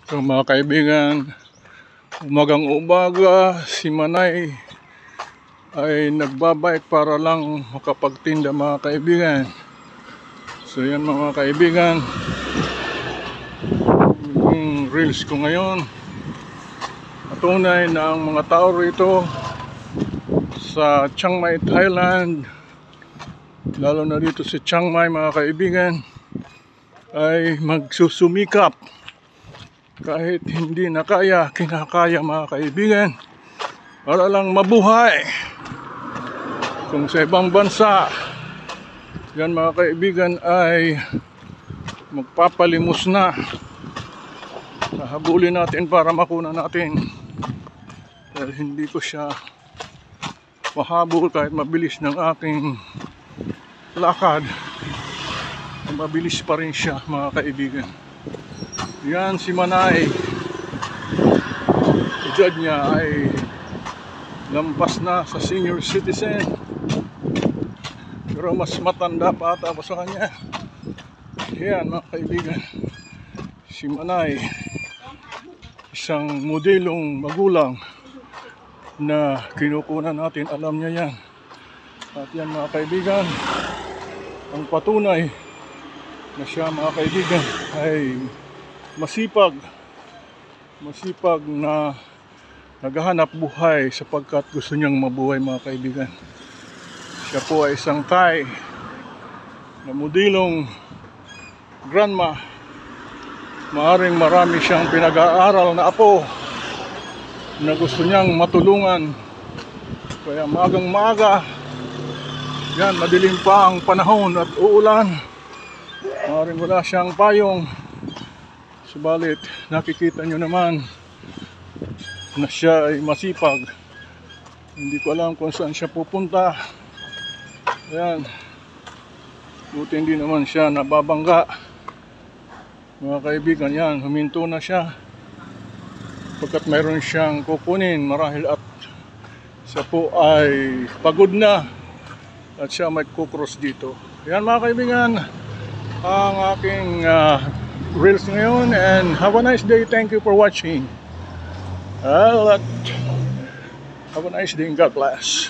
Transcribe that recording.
So mga kaibigan, umagang umaga si Manay ay nagbabike para lang makapagtinda mga kaibigan. So yan mga kaibigan, yung reels ko ngayon, patunay na ang mga tao rito sa Chiang Mai, Thailand, lalo na dito sa Chiang Mai mga kaibigan, ay magsusumikap kahit hindi na kaya, kinakaya mga kaibigan, para lang mabuhay. Kung sa ibang bansa yan mga kaibigan ay magpapalimos na, nahabulin natin para makuna natin. Pero hindi ko siya mahabol kahit mabilis ng aking lakad, mabilis pa rin siya mga kaibigan. Yan si Manay, edad niya ay lampas na sa senior citizen, pero mas matanda pa ata ako sa kanya. Yan mga kaibigan, si Manay, isang modelong magulang na kinukunan natin, alam niya yan. At yan mga kaibigan, ang patunay na siya mga kaibigan ay masipag na naghahanap buhay sapagkat gusto niyang mabuhay mga kaibigan. Siya po ay isang Thai na modelong grandma. Maaring marami siyang pinag-aaral na apo na gusto niyang matulungan. Kaya maagang maaga, yan, madilim pa ang panahon at uulan, maaring wala siyang payong. Subalit nakikita nyo naman na siya ay masipag. Hindi ko alam kung saan siya pupunta. Ayan, buti hindi naman siya nababangga mga kaibigan. Yan, huminto na siya pagkat mayroon siyang kukunin marahil at siya po ay pagod na at siya may kukross dito. Yan mga kaibigan ang aking reels ngayon, and have a nice day. Thank you for watching. Have a nice day and God bless.